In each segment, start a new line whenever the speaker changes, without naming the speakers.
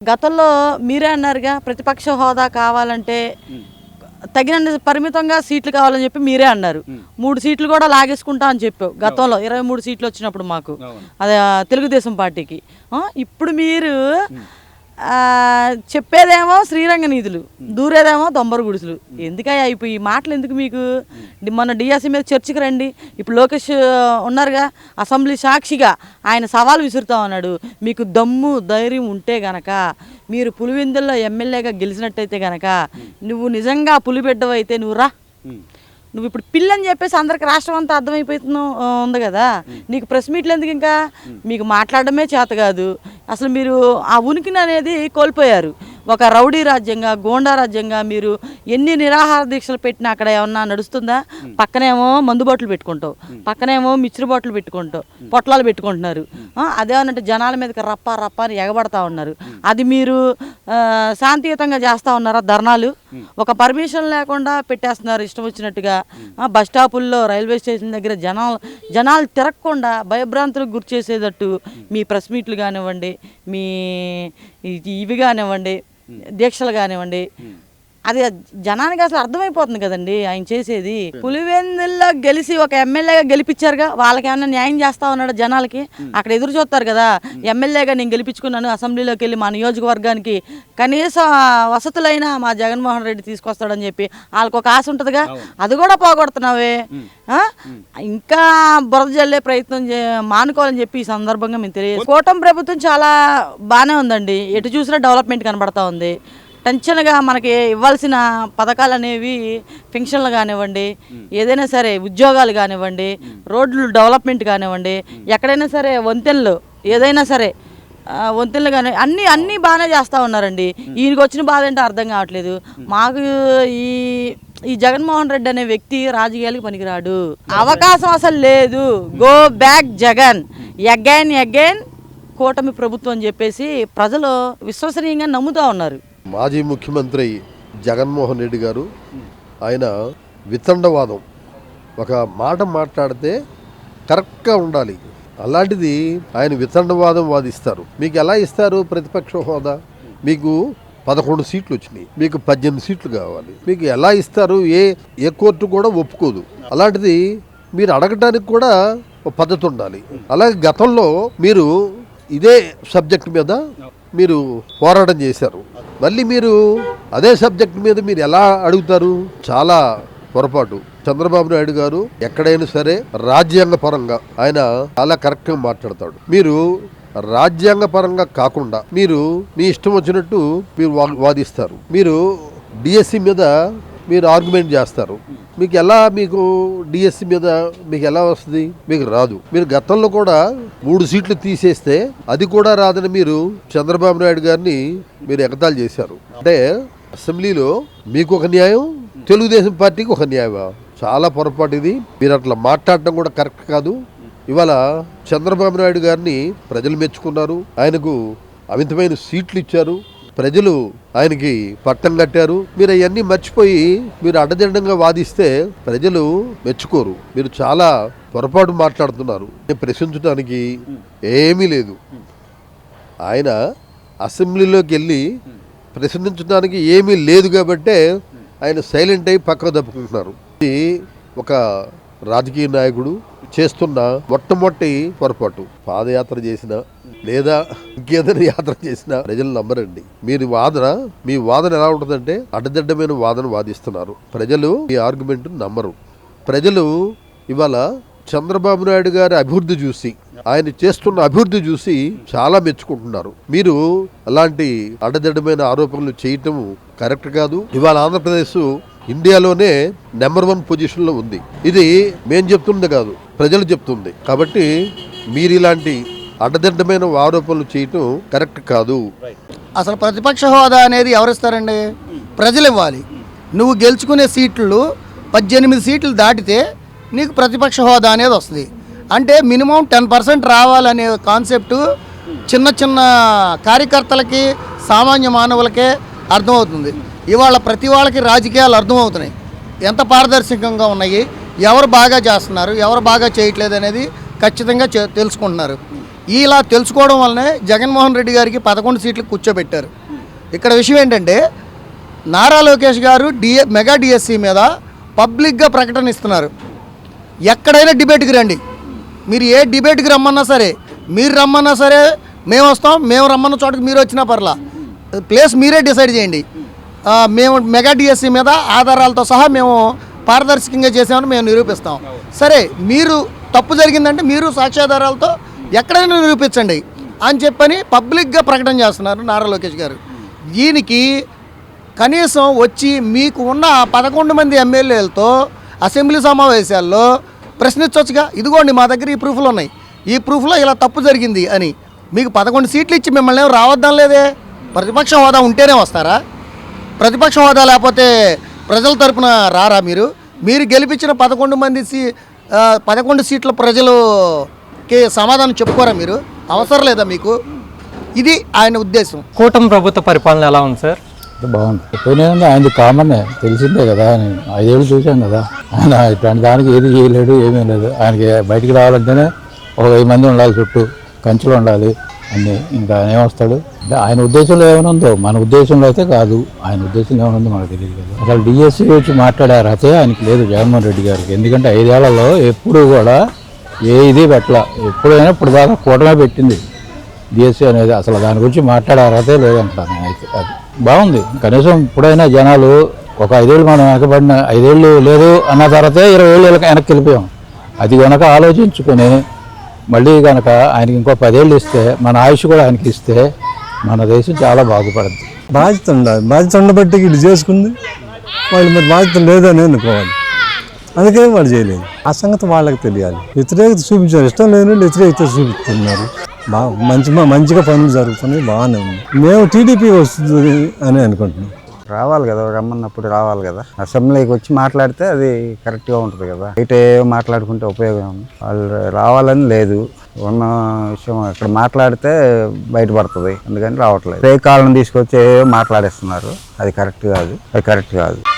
గతంలో మీరే అన్నారుగా ప్రతిపక్ష హోదా కావాలంటే తగిన పరిమితంగా సీట్లు కావాలని చెప్పి మీరే అన్నారు. 3 సీట్లు కూడా లాగేసుకుంటా అని చెప్పావు గతంలో. 23 సీట్లు వచ్చినప్పుడు మాకు అదే తెలుగుదేశం పార్టీకి. ఇప్పుడు మీరు చెప్పేదేమో శ్రీరంగ నీతులు, దూరేదేమో దొంబర గుడిసెలు. ఎందుకయ్యా ఇప్పుడు ఈ మాటలు ఎందుకు మీకు? మన డిఎస్సి మీద చర్చకి రండి. ఇప్పుడు లోకేష్ ఉన్నారుగా, అసెంబ్లీ సాక్షిగా ఆయన సవాల్ విసురుతా ఉన్నాడు. మీకు దమ్ము ధైర్యం ఉంటే గనక, మీరు పులివెందుల్లో ఎమ్మెల్యేగా గెలిచినట్టయితే గనక, నువ్వు నిజంగా పులిబిడ్డవైతే నువ్వు రా. నువ్వు ఇప్పుడు పిల్లని చెప్పేసి అందరికి రాష్ట్రం అంతా అర్థమైపోతుంది ఉంది కదా. నీకు ప్రెస్ మీట్లు ఎందుకు? ఇంకా మీకు మాట్లాడడమే చేత కాదు. అసలు మీరు ఆ ఉనికిని అనేది కోల్పోయారు. ఒక రౌడీ రాజ్యంగా, గోండా రాజ్యంగా మీరు ఎన్ని నిరాహార దీక్షలు పెట్టినా అక్కడ ఏమన్నా నడుస్తుందా? పక్కనేమో మందు బాటలు పెట్టుకుంటావు, పక్కనేమో మిక్చర్ బాటలు పెట్టుకుంటావు, పొట్లాలు పెట్టుకుంటున్నారు. అదేమనంటే జనాల మీదకి రప్ప రప్ప అని ఎగబడతా ఉన్నారు. అది మీరు శాంతియుతంగా చేస్తూ ఉన్నారా ధర్నాలు? ఒక పర్మిషన్ లేకుండా పెట్టేస్తున్నారు ఇష్టం వచ్చినట్టుగా. బస్ స్టాపుల్లో, రైల్వే స్టేషన్ దగ్గర జనాలు తిరగకుండా భయభ్రాంతులకు గురి చేసేటట్టు మీ ప్రెస్ మీట్లు కానివ్వండి, మీ ఇవి కానివ్వండి, దీక్షలు కానివ్వండి, అది జనానికి అసలు అర్థమైపోతుంది కదండి ఆయన చేసేది. పులివెందుల్లో గెలిచి ఒక ఎమ్మెల్యేగా గెలిపించారుగా, వాళ్ళకి ఏమన్నా న్యాయం చేస్తా ఉన్నాడు జనాలకి? అక్కడ ఎదురు చూస్తారు కదా, ఎమ్మెల్యేగా నేను గెలిపించుకున్నాను, అసెంబ్లీలోకి వెళ్ళి మా నియోజకవర్గానికి కనీస వసతులైనా మా జగన్మోహన్ రెడ్డి తీసుకొస్తాడని చెప్పి వాళ్ళకి ఒక ఆశ ఉంటుందిగా. అది కూడా పోగొడుతున్నావే. ఇంకా బురద జల్లే ప్రయత్నం మానుకోవాలని చెప్పి ఈ సందర్భంగా మేము తెలియదు. కూటమి ప్రభుత్వం చాలా బాగానే ఉందండి, ఎటు చూసినా డెవలప్మెంట్ కనబడతా ఉంది. టెన్షన్గా మనకి ఇవ్వాల్సిన పథకాలు అనేవి, పెన్షన్లు కానివ్వండి, ఏదైనా సరే ఉద్యోగాలు కానివ్వండి, రోడ్లు డెవలప్మెంట్ కానివ్వండి, ఎక్కడైనా సరే వంతెనలు, ఏదైనా సరే వంతెనలు కానీ అన్నీ బాగానే చేస్తూ ఉన్నారండి. ఈయనకి వచ్చిన బాధ ఏంటో అర్థం కావట్లేదు మాకు. ఈ జగన్మోహన్ రెడ్డి అనే వ్యక్తి రాజకీయాలకు పనికిరాడు, అవకాశం అసలు లేదు. గో బ్యాక్ జగన్, అగైన్ కూటమి ప్రభుత్వం అని చెప్పేసి ప్రజలు విశ్వసనీయంగా నమ్ముతూ ఉన్నారు.
మాజీ ముఖ్యమంత్రి జగన్మోహన్ రెడ్డి గారు ఆయన వితండవాదం ఒక మాట మాట్లాడితే కరెక్ట్గా ఉండాలి. అలాంటిది ఆయన వితండవాదం వాదిస్తారు. మీకు ఎలా ఇస్తారు ప్రతిపక్ష హోదా? మీకు 11 సీట్లు వచ్చినాయి, మీకు 18 సీట్లు కావాలి. మీకు ఎలా ఇస్తారు? ఏ కోర్టు కూడా ఒప్పుకోదు. అలాంటిది మీరు అడగటానికి కూడా ఒక పద్ధతి ఉండాలి. అలాగే గతంలో మీరు ఇదే సబ్జెక్ట్ మీద మీరు పోరాటం చేశారు. మళ్ళీ మీరు అదే సబ్జెక్ట్ మీద మీరు ఎలా అడుగుతారు? చాలా పొరపాటు. చంద్రబాబు నాయుడు గారు ఎక్కడైనా సరే రాజ్యాంగ పరంగా ఆయన చాలా కరెక్ట్గా మాట్లాడతాడు. మీరు రాజ్యాంగ పరంగా కాకుండా మీరు మీ ఇష్టం వచ్చినట్టు మీరు వాదిస్తారు. మీరు డిఎస్సి మీద మీరు ఆర్గ్యుమెంట్ చేస్తారు. మీకు డిఎస్సి మీద మీకు ఎలా వస్తుంది? మీకు రాదు. మీరు గతంలో కూడా 3 సీట్లు తీసేస్తే అది కూడా రాదని మీరు చంద్రబాబు నాయుడు గారిని మీరు ఎగతాళి చేశారు. అంటే అసెంబ్లీలో మీకు ఒక న్యాయం, తెలుగుదేశం పార్టీకి ఒక న్యాయమా? చాలా పొరపాటు ఇది. మీరు అట్లా మాట్లాడటం కూడా కరెక్ట్ కాదు. ఇవాళ చంద్రబాబు నాయుడు గారిని ప్రజలు మెచ్చుకున్నారు, ఆయనకు అమితమైన సీట్లు ఇచ్చారు, ప్రజలు ఆయనకి పట్టం కట్టారు. మీరు అవన్నీ మర్చిపోయి మీరు అడ్డదిడ్డంగా వాదిస్తే ప్రజలు మెచ్చుకోరు. మీరు చాలా పొరపాటు మాట్లాడుతున్నారు. ప్రశ్నించడానికి ఏమీ లేదు. ఆయన అసెంబ్లీలోకి వెళ్ళి ప్రశ్నించడానికి ఏమీ లేదు కాబట్టే ఆయన సైలెంట్ అయి పక్కకు తప్పుకుంటున్నారు. ఇది ఒక రాజకీయ నాయకుడు చేస్తున్న మొట్టమొదటి పొరపాటు. పాదయాత్ర చేసినా లేదా ఇంకేదైనా యాత్ర చేసినా ప్రజలు నమ్మరండి. మీ వాదన ఎలా ఉంటుందంటే అడ్డదిడ్డమైన వాదన వాదిస్తున్నారు. ప్రజలు ఈ ఆర్గ్యుమెంట్ నమ్మరు. ప్రజలు ఇవాళ చంద్రబాబు నాయుడు గారి అభివృద్ధి చూసి, ఆయన చేస్తున్న అభివృద్ధి చూసి చాలా మెచ్చుకుంటున్నారు. మీరు అలాంటి అడ్డదిడ్డమైన ఆరోపణలు చేయటం కరెక్ట్ కాదు. ఇవాళ ఆంధ్రప్రదేశ్ ఇండియాలోనే నెంబర్ 1 పొజిషన్లో ఉంది. ఇది మేం చెప్తుంది కాదు, ప్రజలు చెప్తుంది. కాబట్టి మీరు ఇలాంటి అడ్డదిడ్డమైన ఆరోపణలు చేయటం కరెక్ట్ కాదు.
అసలు ప్రతిపక్ష హోదా అనేది ఎవరిస్తారండి? ప్రజలు ఇవ్వాలి. నువ్వు గెలుచుకునే సీట్లు 18 సీట్లు దాటితే నీకు ప్రతిపక్ష హోదా అనేది వస్తుంది. అంటే మినిమం 10% రావాలనే కాన్సెప్టు చిన్న కార్యకర్తలకి, సామాన్య మానవులకే అర్థమవుతుంది. ఇవాళ ప్రతి వాళ్ళకి రాజకీయాలు అర్థమవుతున్నాయి, ఎంత పారదర్శకంగా ఉన్నాయి, ఎవరు బాగా చేస్తున్నారు, ఎవరు బాగా చేయట్లేదు అనేది ఖచ్చితంగా తెలుసుకుంటున్నారు. ఇలా తెలుసుకోవడం వల్లనే జగన్మోహన్ రెడ్డి గారికి 11 సీట్లు కూర్చోబెట్టారు. ఇక్కడ విషయం ఏంటంటే నారా లోకేష్ గారు మెగా డిఎస్సి మీద పబ్లిక్గా ప్రకటన ఇస్తున్నారు. ఎక్కడైనా డిబేట్కి రండి, మీరు ఏ డిబేట్కి రమ్మన్నా సరే, మీరు రమ్మన్నా సరే మేము వస్తాం, మేము రమ్మన్న చోటకి మీరు వచ్చినా పర్లా, ప్లేస్ మీరే డిసైడ్ చేయండి. మేము మెగా డిఎస్సి మీద ఆధారాలతో సహా మేము పారదర్శకంగా చేసామని మేము నిరూపిస్తాం. సరే, మీరు తప్పు జరిగిందంటే మీరు సాక్ష్యాధారాలతో ఎక్కడైనా నిరూపించండి అని చెప్పని పబ్లిక్గా ప్రకటన చేస్తున్నారు నారా లోకేష్ గారు. దీనికి కనీసం వచ్చి మీకు ఉన్న 11 మంది ఎమ్మెల్యేలతో అసెంబ్లీ సమావేశాల్లో ప్రశ్నించవచ్చుగా. ఇదిగోండి మా దగ్గర ఈ ప్రూఫ్లు ఉన్నాయి, ఈ ప్రూఫ్లో ఇలా తప్పు జరిగింది అని. మీకు 11 సీట్లు ఇచ్చి మిమ్మల్ని ఏం రావద్దాం లేదే. ప్రతిపక్ష హోదా ఉంటేనే వస్తారా? ప్రతిపక్ష హోదా లేకపోతే ప్రజల తరపున రారా? మీరు గెలిపించిన 11 సీట్ల ప్రజలకి సమాధానం చెప్పుకోరా? మీరు అవసరం లేదా మీకు? ఇది ఆయన ఉద్దేశం.
కూటమి ప్రభుత్వ పరిపాలన ఎలా ఉంది సార్?
బాగుంది. పోయినా ఆయనది కామనే, తెలిసిందే కదా. 5 ఏళ్ళు చూసాం కదా. ఆయన ఇట్లాంటి దానికి ఏది చేయలేడు, ఏమీ లేదు. ఆయనకి బయటికి రావాలంటేనే ఒక 1000 మంది ఉండాలి, చుట్టూ కంచెలు ఉండాలి అన్నీ. ఇంకా ఆయన ఏమొస్తాడు? ఆయన ఉద్దేశంలో ఏమైనా ఉందో, మన ఉద్దేశంలో అయితే కాదు. ఆయన ఉద్దేశంలో ఏమైనా ఉందో మనకు తెలియదు కదా. అసలు డిఎస్సి వచ్చి మాట్లాడారు అయితే ఆయనకి లేదు, జగన్మోహన్ రెడ్డి గారికి. ఎందుకంటే 5 ఏళ్లలో ఎప్పుడు కూడా ఇది పెట్టాల. ఎప్పుడైనా ఇప్పుడు దాకా కూటమే పెట్టింది డిఎస్సి అనేది. అసలు దాని గురించి మాట్లాడే అర్హతే లేదంటాను అయితే. అది బాగుంది. కనీసం ఇప్పుడైనా జనాలు ఒక 5 ఏళ్ళు మనం వెనకబడిన 5 ఏళ్ళు లేదు అన్న తర్వాత 20 ఏళ్ళు వెనక్కి వెళ్ళిపోయాం. అది కనుక ఆలోచించుకొని మళ్ళీ కనుక ఆయనకి ఇంకో 10 ఏళ్ళు ఇస్తే, మన ఆయుష్ కూడా ఆయనకి ఇస్తే మన దేశం చాలా బాగుపడుతుంది.
బాధ్యత ఉండాలి. బాధ్యత ఉండబట్టి ఇది చేసుకుంది వాళ్ళు. మరి బాధ్యత లేదని అనుకోవాలి, అందుకే వాళ్ళు చేయలేదు. ఆ సంగతి వాళ్ళకి తెలియాలి. వ్యతిరేకత చూపించారు, ఇష్టం లేని వ్యతిరేకత చూపిస్తున్నారు. మంచిగా పనులు జరుగుతున్నాయి, బాగానే ఉంది. మేము టీడీపీ వస్తుంది అని అనుకుంటున్నాం.
రావాలి కదా, రమ్మన్నప్పుడు రావాలి కదా. అసెంబ్లీకి వచ్చి మాట్లాడితే అది కరెక్ట్గా ఉంటుంది కదా. బయట మాట్లాడుకుంటే ఉపయోగం ఉంది. వాళ్ళు రావాలని లేదు, ఉన్న విషయం ఇక్కడ మాట్లాడితే బయటపడుతుంది, అందుకని రావట్లేదు. ఏ కాలం తీసుకొచ్చి మాట్లాడేస్తున్నారు, అది కరెక్ట్ కాదు.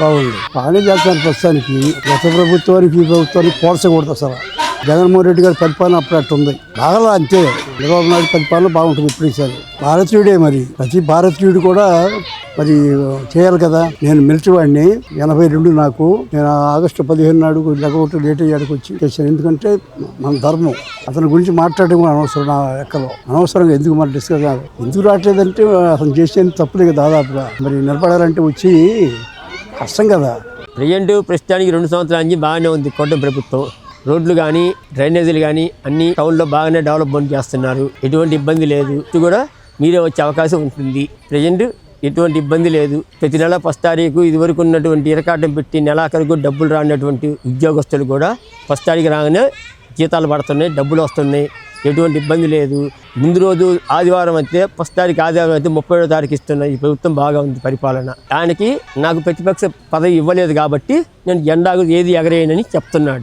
బాగుంది, బాగానే చేస్తాను. ప్రస్తుతానికి గత ప్రభుత్వానికి ఈ ప్రభుత్వానికి పోల్చకూడదు అసలు. జగన్మోహన్ రెడ్డి గారి పరిపాలన అప్పుడు ఉంది, బాగా అంతే. చంద్రబాబు నాయుడు పరిపాలన బాగుంటుంది. ఇప్పుడు ఈసారి భారతీయుడే, మరి ప్రతి భారతీయుడు కూడా మరి చేయాలి కదా. నేను మిలిటరీ వాడిని, 82 నాకు. నేను ఆగస్టు 15 నాడు లెక్కగొట్టు లేట్ అయ్యాడికి వచ్చి చేశాను. ఎందుకంటే మన ధర్మం. అతని గురించి మాట్లాడడం కూడా అనవసరం. నా లెక్కలో అనవసరంగా ఎందుకు మరి డిస్కస్ కాదు. ఎందుకు రావట్లేదంటే అతను చేసేది తప్పులే కదా. దాదాపుగా మరి నిలబడాలంటే వచ్చి కష్టం కదా.
ప్రస్తుతానికి 2 సంవత్సరాల నుంచి బాగానే ఉంది కూటమి ప్రభుత్వం. రోడ్లు కానీ డ్రైనేజీలు కానీ అన్ని టౌన్లో బాగానే డెవలప్మెంట్ చేస్తున్నారు. ఎటువంటి ఇబ్బంది లేదు. ఇది కూడా మీరే వచ్చే అవకాశం ఉంటుంది. ప్రజెంట్ ఎటువంటి ఇబ్బంది లేదు. ప్రతి నెల 1వ తారీఖు ఇదివరకు ఉన్నటువంటి ఇరకాటం పెట్టి నెలాఖరుకు డబ్బులు రానటువంటి ఉద్యోగస్తులు కూడా 1వ తారీఖు రాగానే జీతాలు పడుతున్నాయి, డబ్బులు వస్తున్నాయి. ఎటువంటి ఇబ్బంది లేదు. ముందు రోజు ఆదివారం అయితే 1వ తారీఖు ఆదివారం అయితే 31వ తారీఖు ఇస్తున్నాయి. ఈ ప్రభుత్వం బాగా ఉంది పరిపాలన. దానికి నాకు ప్రతిపక్ష పదవి ఇవ్వలేదు కాబట్టి నేను జెండాకు ఏది ఎగరేయనని చెప్తున్నాడు.